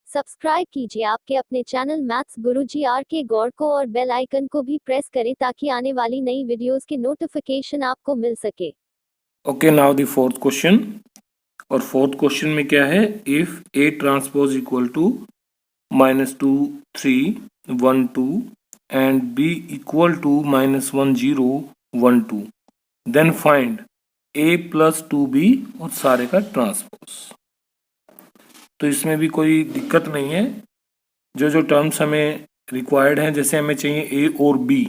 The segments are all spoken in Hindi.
सब्सक्राइब कीजिए आपके अपने चैनल मैथ्स गुरुजी आर के गौर को और बेल आइकन को भी प्रेस करें ताकि आने वाली नई वीडियोस के नोटिफिकेशन आपको मिल सके। Okay, now the fourth question. और फोर्थ क्वेश्चन में क्या है, if A transpose equal to -2 3 1 2 and B equal to -1 0 1 2 then find A plus 2b और सारे का ट्रांसपोज। तो इसमें भी कोई दिक्कत नहीं है, जो टर्म्स हमें रिक्वायर्ड हैं, जैसे हमें चाहिए ए और बी,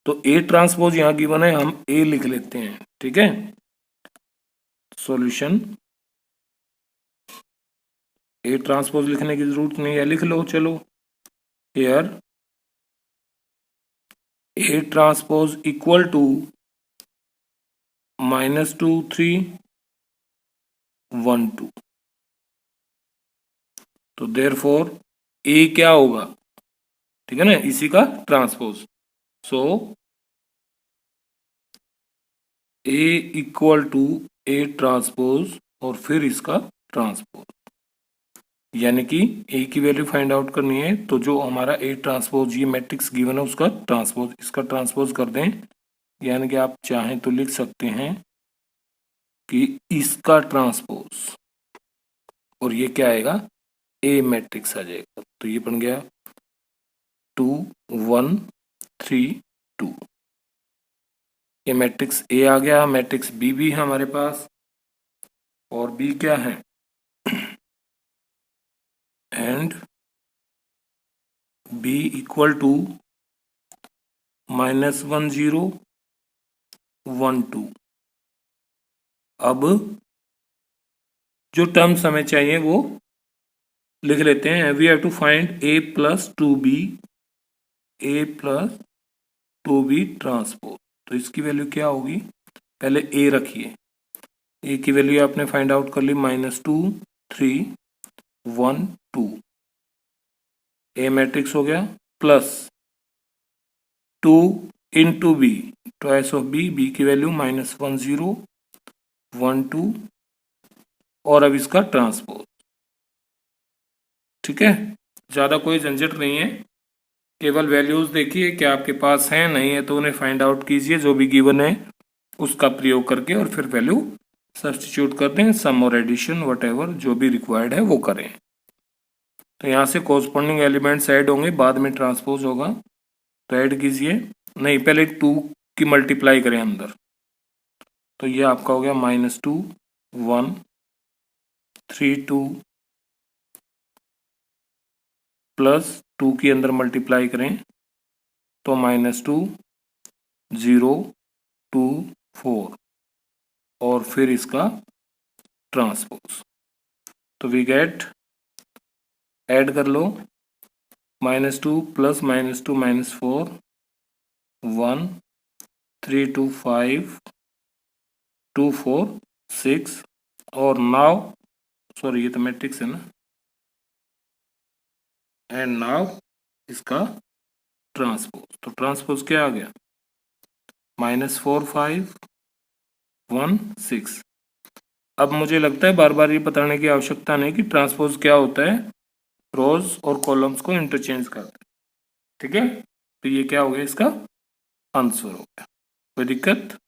तो ए ट्रांसपोज यहाँ गिवन है, हम ए लिख लेते हैं। ठीक है, सॉल्यूशन ए ट्रांसपोज लिखने की जरूरत नहीं है, लिख लो। चलो, here A transpose equal to -2 3 1 2। तो देयरफॉर ए क्या होगा, ठीक है ना, इसी का transpose. So A equal to A transpose और फिर इसका ट्रांसपोज, यानी कि ए की वैल्यू फाइंड आउट करनी है, तो जो हमारा ए ट्रांसपोज ये मैट्रिक्स गिवन है उसका ट्रांसपोज, इसका ट्रांसपोज कर दें। यानी कि आप चाहें तो लिख सकते हैं कि इसका ट्रांसपोज, और ये क्या आएगा, ए मैट्रिक्स आ जाएगा। तो ये बन गया 2 1 3 2। ये मैट्रिक्स ए आ गया। मैट्रिक्स बी भी है हमारे पास, और बी क्या है, एंड बी इक्वल टू -1 0 1 2। अब जो टर्म्स हमें चाहिए वो लिख लेते हैं। We have to find A plus 2b, A plus 2b transpose. तो इसकी वैल्यू क्या होगी, पहले ए रखिए, ए की वैल्यू आपने फाइंड आउट कर ली, -2 3 1 2। ए मैट्रिक्स हो गया, plus 2 into B, twice of B, B की वैल्यू -1 0 1 2, और अब इसका ट्रांसपोज। ठीक है, ज़्यादा कोई झंझट नहीं है, केवल वैल्यूज देखिए क्या आपके पास हैं, नहीं है तो उन्हें फाइंड आउट कीजिए, जो भी गिवन है उसका प्रयोग करके, और फिर वैल्यू सब्स्टिट्यूट कर दें, सम और एडिशन वट जो भी रिक्वायर्ड है वो करें। तो यहाँ से कोरस्पॉन्डिंग एलिमेंट्स ऐड होंगे, बाद में ट्रांसपोज होगा, तो ऐड कीजिए। नहीं, पहले 2 की मल्टीप्लाई करें अंदर, तो ये आपका हो गया -2 1 3 2 प्लस 2 की अंदर मल्टीप्लाई करें तो -2 0 2 4, और फिर इसका ट्रांसपोज। तो वी गेट, ऐड कर लो, -2 प्लस -2 -4 1 3 2 5 2 4 6, और नाउ, सॉरी ये तो मैट्रिक्स है ना, एंड नाउ इसका ट्रांसपोज। तो ट्रांसपोज क्या आ गया, -4 5 1 6। अब मुझे लगता है बार बार ये बताने की आवश्यकता नहीं कि ट्रांसपोज क्या होता है, रोज और कॉलम्स को इंटरचेंज करते हैं। ठीक है, तो ये क्या हो गया, इसका आंसर हो गया। कोई दिक्कत,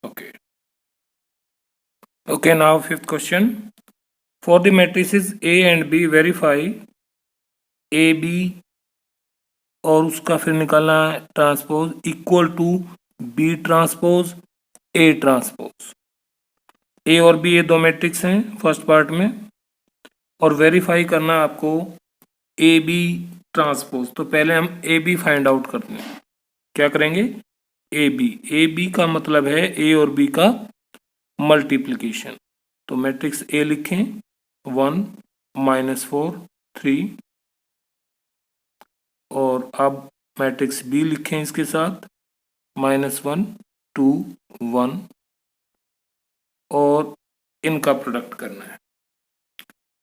okay okay. Now fifth question, for the matrices A and B verify A B, और उसका फिर निकालना है transpose equal to B transpose A transpose. A और बी ये दो मैट्रिक्स हैं फर्स्ट पार्ट में, और वेरीफाई करना आपको ए बी ट्रांसपोज। तो पहले हम ए बी फाइंड आउट करते हैं। क्या करेंगे, ए बी का मतलब है ए और बी का मल्टीप्लिकेशन। तो मैट्रिक्स ए लिखें 1 -4 3, और अब मैट्रिक्स बी लिखें इसके साथ -1 2 1, और इनका प्रोडक्ट करना है।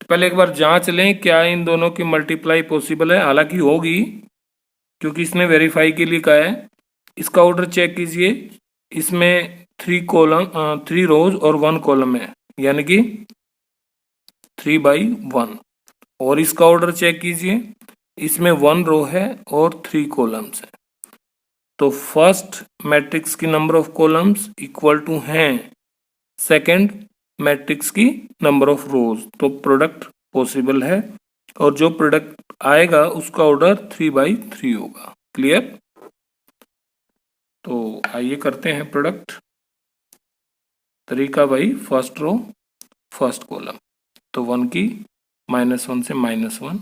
तो पहले एक बार जांच लें क्या इन दोनों की मल्टीप्लाई पॉसिबल है, हालांकि होगी क्योंकि इसने वेरीफाई के लिए कहा है। इसका ऑर्डर चेक कीजिए, इसमें 3 रोज और 1 कॉलम है, यानी कि 3/1। और इसका ऑर्डर चेक कीजिए, इसमें 1 रो है और 3 कॉलम्स हैं। तो फर्स्ट मैट्रिक्स की number of columns equal to हैं सेकंड मैट्रिक्स की नंबर ऑफ रोज, तो प्रोडक्ट पॉसिबल है और जो प्रोडक्ट आएगा उसका ऑर्डर 3/3 होगा। क्लियर? तो आइए करते हैं प्रोडक्ट। 3 का by first row first column, तो 1 की -1 से -1,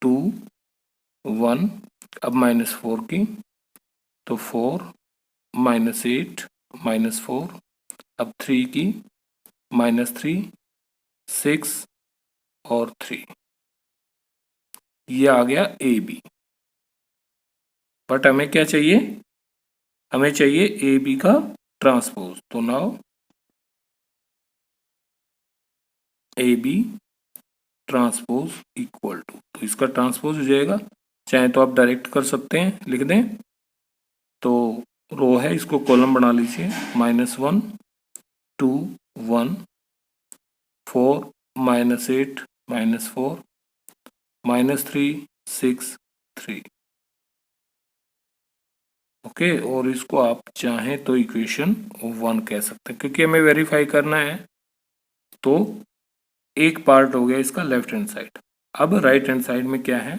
2 1, अब -4 की, तो 4 -8 -4, अब 3 की -3 6 और 3, ये आ गया ए बी। बट हमें क्या चाहिए? हमें चाहिए ए बी का ट्रांसपोज। तो now A B transpose equal to, तो इसका ट्रांसपोज हो जाएगा, चाहे तो आप डायरेक्ट कर सकते हैं, लिख दें। तो रो है, इसको कॉलम बना लीजिए, -1 2 1 4 -8 -4 -3 6 3। ओके, और इसको आप चाहें तो इक्वेशन 1 कह सकते हैं, क्योंकि हमें वेरीफाई करना है। तो एक पार्ट हो गया इसका लेफ्ट हैंड साइड। अब राइट हैंड साइड में क्या है?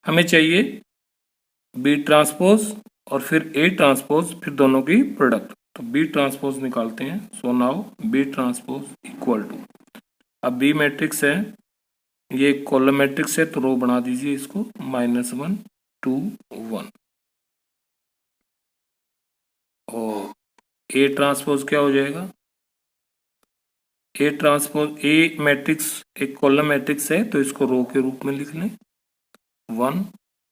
हमें चाहिए बी ट्रांसपोज और फिर ए ट्रांसपोज, फिर दोनों की प्रोडक्ट। तो बी ट्रांसपोज निकालते हैं। So now B transpose equal to, अब बी मैट्रिक्स है, ये कॉलम मैट्रिक्स है, तो रो बना दीजिए इसको, -1 2 1। और ए ट्रांसपोज क्या हो जाएगा? ए ट्रांसपोज, ए मैट्रिक्स एक कॉलम मैट्रिक्स है, तो इसको रो के रूप में लिख लें, 1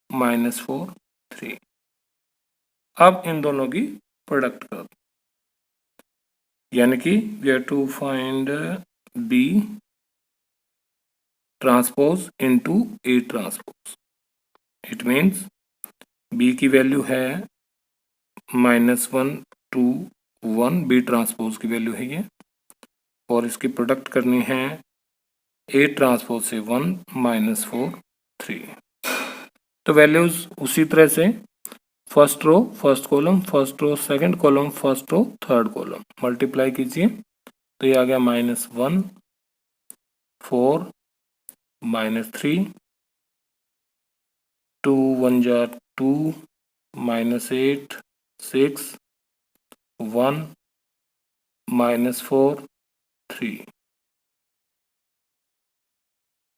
-4 3। अब इन दोनों की प्रोडक्ट कर, यानी कि we have to find B transpose into A transpose. It means B की वैल्यू है -1 2 1, बी ट्रांसपोज की वैल्यू है ये, और इसकी प्रोडक्ट करनी है ए ट्रांसपोज से 1 -4 3। तो वैल्यूज उसी तरह से, first row first column, first row second column, first row third column, multiply कीजिए, तो ये आ गया -1 4 -3 2 1 जा 2 -8 6 1 -4 3।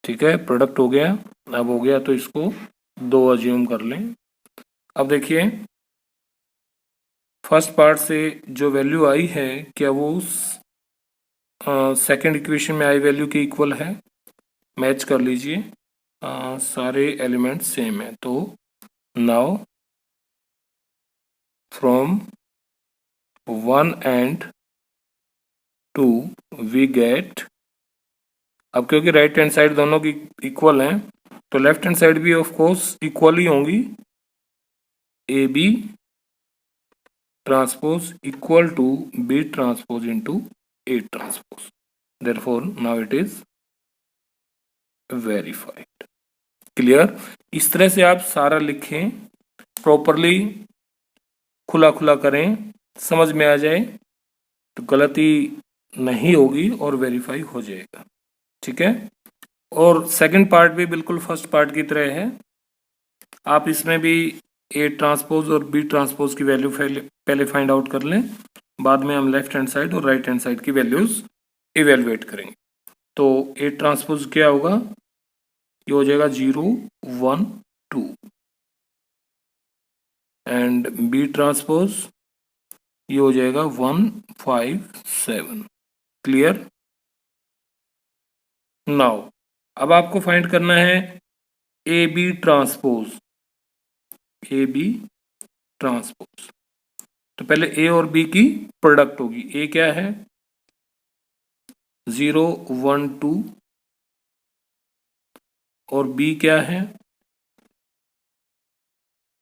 ठीक है, प्रोडक्ट हो गया। अब हो गया तो इसको 2 अज्यूम कर लें। अब देखिए फर्स्ट पार्ट से जो वैल्यू आई है, क्या वो सेकंड इक्वेशन में आई वैल्यू के इक्वल है? मैच कर लीजिए, सारे एलिमेंट्स सेम है। तो now from 1 and 2 we get, अब क्योंकि राइट हैंड साइड दोनों की इक्वल हैं, तो लेफ्ट हैंड साइड भी ऑफ कोर्स इक्वल ही होंगी। A B transpose equal to B transpose into A transpose, therefore now it is verified. Clear? इस तरह से आप सारा लिखें, प्रॉपरली खुला खुला करें, समझ में आ जाए, तो गलती नहीं होगी और वेरीफाई हो जाएगा। ठीक है, और सेकंड पार्ट भी बिल्कुल फर्स्ट पार्ट की तरह है। आप इसमें भी ए ट्रांसपोज और बी ट्रांसपोज की वैल्यू पहले फाइंड आउट कर लें, बाद में हम लेफ्ट हैंड साइड और राइट हैंड साइड की वैल्यूज इवेलुएट करेंगे। तो ए ट्रांसपोज क्या होगा? ये हो जाएगा 0 1 2, एंड बी ट्रांसपोज ये हो जाएगा 1 5 7। क्लियर? नाउ अब आपको फाइंड करना है A B transpose, A B transpose. तो पहले ए और बी की प्रोडक्ट होगी। ए क्या है? 0 1 2, और बी क्या है?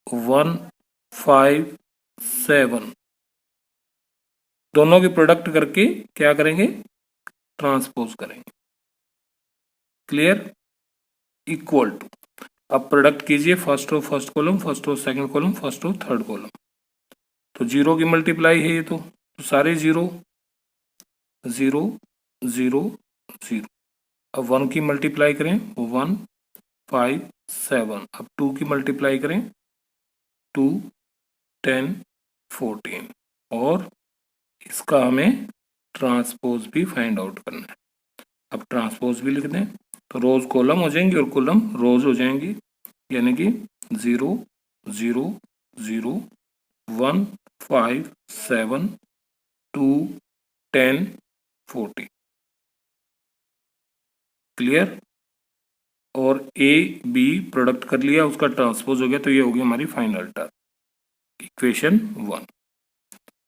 1 5 7। दोनों की प्रोडक्ट करके क्या करेंगे? ट्रांसपोज करेंगे। क्लियर, इक्वल टू, अब प्रोडक्ट कीजिए first row first column, first row second column, first row third column, तो जीरो की मल्टीप्लाई है ये तो सारे जीरो, जीरो जीरो जीरो। अब वन की मल्टीप्लाई करें, 1 5 7। अब टू की मल्टीप्लाई करें, 2 10 14, और इसका हमें ट्रांसपोज भी फाइंड आउट करना है। अब ट्रांसपोज भी लिख दें तो रोज कॉलम हो जाएंगी और कॉलम रोज हो जाएंगी, यानी कि 0 0 0 1 5 7 2 10 40, क्लियर। और ए बी प्रोडक्ट कर लिया, उसका ट्रांसपोज हो गया, तो ये होगी हमारी फाइनल टर्म, इक्वेशन 1।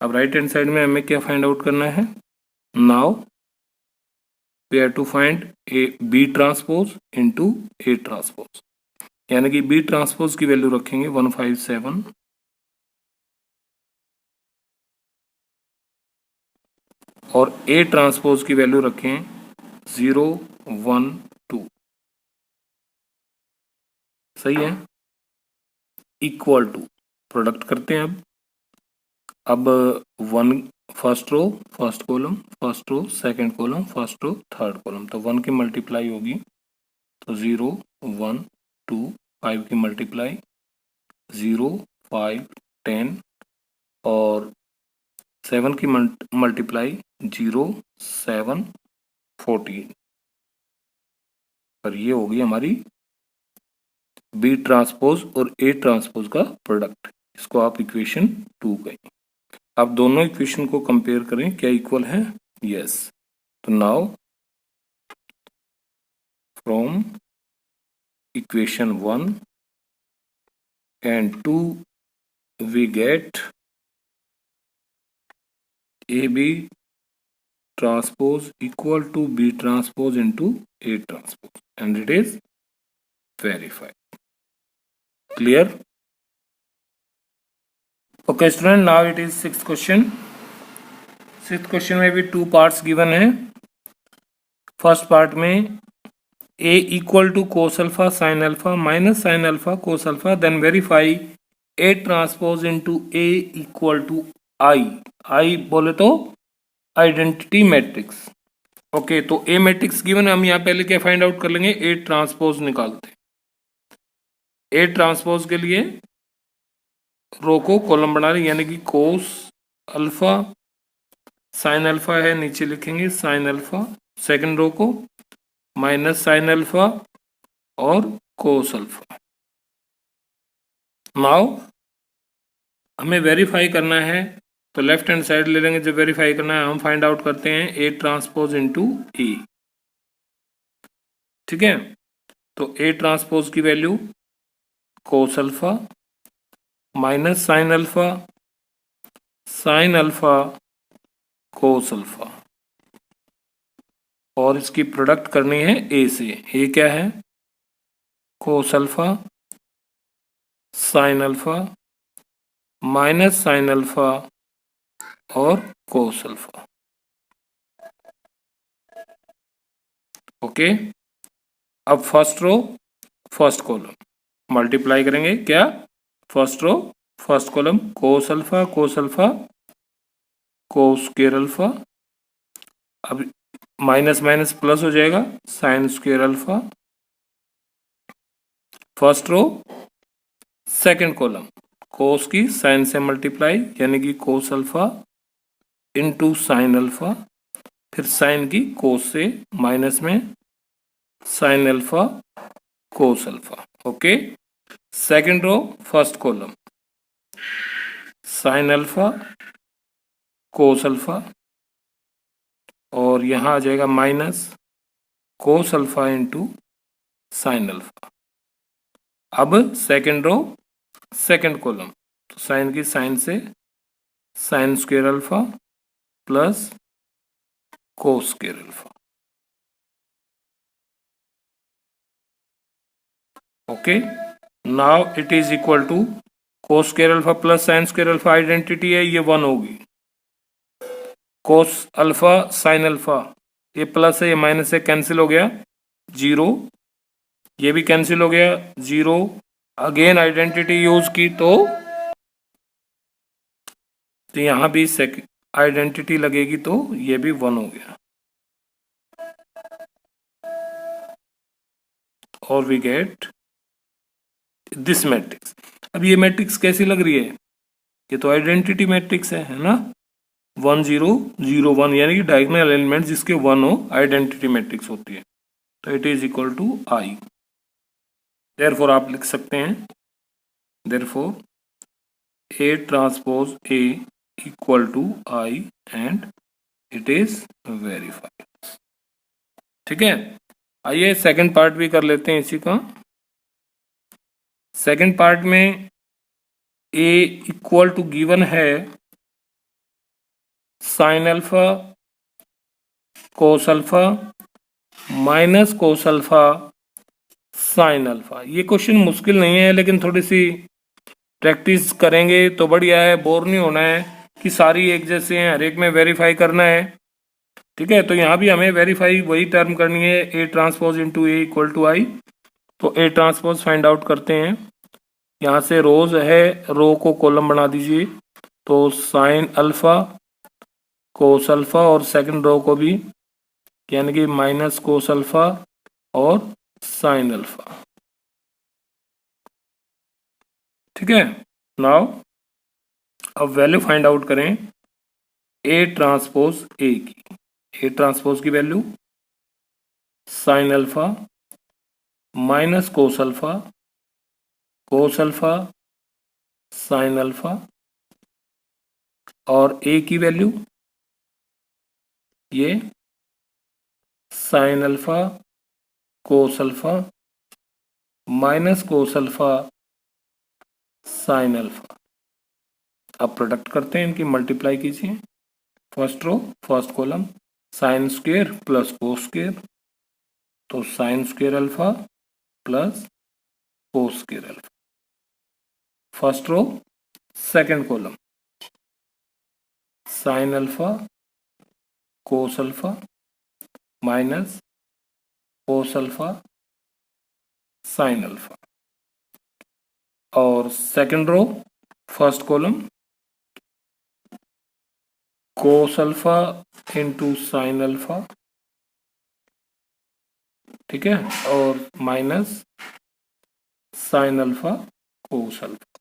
अब राइट हैंड साइड में हमें क्या फाइंड आउट करना है, now we have to find A B transpose into A transpose, यानी कि बी ट्रांसपोज की वैल्यू रखेंगे 157 और ए ट्रांसपोज की वैल्यू रखें 0 1 2, सही है। इक्वल टू, प्रोडक्ट करते हैं अब one first row first column, first row second column, first row third column, तो 1 की मल्टीप्लाई होगी तो 0 1 2, 5 की मल्टीप्लाई 0 5 10, और 7 की मल्टीप्लाई 0 7 14, और ये होगी हमारी बी ट्रांसपोज और ए ट्रांसपोज का प्रोडक्ट, इसको आप इक्वेशन 2 कहें। आप दोनों इक्वेशन को कंपेयर करें, क्या इक्वल है, यस। तो now from equation 1 and 2 we get AB transpose equal to B transpose into A transpose, and it is verified. Clear? Okay student, now it is sixth question. Sixth question में भी two parts given है। First part में A equal to cos alpha sin alpha minus sin alpha cos alpha, then verify A transpose into A equal to I बोले तो आइडेंटिटी मैट्रिक्स। ओके, तो ए मैट्रिक्स गिवन है, हम यहाँ पहले क्या फाइंड आउट कर लेंगे, ए ट्रांसपोज निकालते हैं। ए ट्रांसपोज के लिए रो को कॉलम बना रहे, यानी कि कोस अल्फा साइन अल्फा है, नीचे लिखेंगे साइन अल्फा, सेकंड रो को माइनस साइन अल्फा और कोस अल्फा। नाउ हमें वेरीफाई करना है, तो लेफ्ट हैंड साइड ले लेंगे, जब वेरीफाई करना है हम फाइंड आउट करते हैं ए ट्रांसपोज इनटू ए, ठीक है। तो ए ट्रांसपोज की वैल्यू कोस alpha minus sine alpha cos alpha, और इसकी प्रोडक्ट करनी है ए से। ए क्या है, cos alpha sine alpha minus sine alpha और कोस अल्फा। ओके, अब first row first column multiply करेंगे, क्या, first row first column cos alpha cos square alpha, अब माइनस माइनस प्लस हो जाएगा sine square alpha. First row second column cos की साइन से मल्टीप्लाई, यानी कि cos alpha into sine alpha, फिर साइन की कोस से माइनस में sine alpha cos alpha. Okay, second row first column sine alpha cos alpha, और यहां आ जाएगा minus cos alpha into sine alpha. अब सेकंड रो सेकंड कॉलम, तो साइन की साइन से sine square alpha plus cos square alpha. Okay, now it is equal to cos square alpha plus sine square alpha, identity है, ये 1 होगी। कोस अल्फा साइन अल्फा, ये प्लस है ये माइनस है, कैंसिल हो गया, 0, ये भी कैंसिल हो गया 0, अगेन आइडेंटिटी यूज की तो यहां भी आइडेंटिटी लगेगी तो ये भी 1 हो गया और वी गेट दिस मैट्रिक्स। अब ये मैट्रिक्स कैसी लग रही है? ये तो आइडेंटिटी मैट्रिक्स है ना, 1 0 0 1 यानी कि डायगोनल एलिमेंट जिसके 1 हो आइडेंटिटी मैट्रिक्स होती है, तो it is equal to I. Therefore आप लिख सकते हैं therefore A transpose A equal to I and it is verified. ठीक है, आइए सेकंड पार्ट भी कर लेते हैं इसी का। सेकंड पार्ट में ए इक्वल टू गिवन है sign alpha cos alpha minus cos alpha sine alpha. ये क्वेश्चन मुश्किल नहीं है, लेकिन थोड़ी सी प्रैक्टिस करेंगे तो बढ़िया है, बोर नहीं होना है कि सारी एक जैसे हैं, हर एक में वेरीफाई करना है। ठीक है, तो यहाँ भी हमें वेरीफाई वही टर्म करनी है, A transpose into A equal to I. तो ए ट्रांसपोज फाइंड आउट करते हैं। यहाँ से रोज है, रो को कॉलम बना दीजिए, तो साइन अल्फा कोस अल्फा और सेकंड रो को भी यानी कि माइनस कोस अल्फा और साइन अल्फा। ठीक है, नाउ अब वैल्यू फाइंड आउट करें ए ट्रांसपोज ए की। ए ट्रांसपोज की value sine alpha minus cos alpha sine alpha, और ए की वैल्यू ये sine alpha cos alpha minus cos alpha sine alpha. अब प्रोडक्ट करते हैं, इनकी मल्टीप्लाई कीजिए। First row first column sine square plus cos square, तो sine square alpha plus cos square alpha. First row second column sine alpha cos alpha minus cos alpha sine alpha, और second row first column cos alpha into sine alpha. ठीक है, और minus sine alpha cos alpha.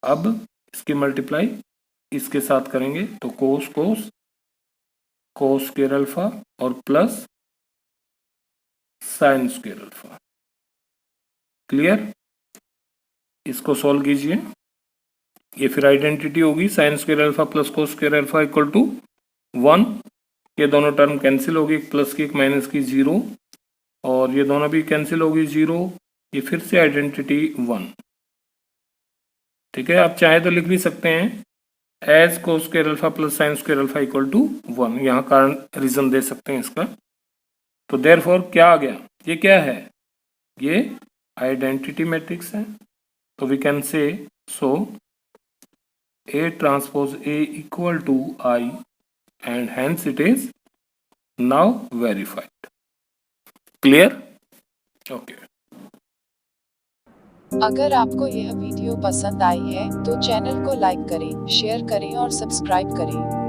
अब इसकी मल्टीप्लाई इसके साथ करेंगे तो cos cos cos square alpha और plus sine square alpha. Clear? इसको सॉल्व कीजिए, ये फिर आइडेंटिटी होगी sine square alpha plus cos square alpha equal to 1। ये दोनों टर्म कैंसिल होगी, एक प्लस की एक माइनस की 0, और ये दोनों भी कैंसिल होगी 0। ये फिर से आइडेंटिटी 1। ठीक है, आप चाहे तो लिख भी सकते हैं as cos square alpha plus sine square alpha equal to 1, यहाँ कारण रीजन दे सकते हैं इसका। तो देयरफॉर क्या आ गया, ये क्या है, ये आइडेंटिटी मैट्रिक्स है। तो we can say so A transpose A equal to I and hence it is now verified. Clear? Okay. अगर आपको यह वीडियो पसंद आई है तो चैनल को लाइक करें, शेयर करें और सब्सक्राइब करें।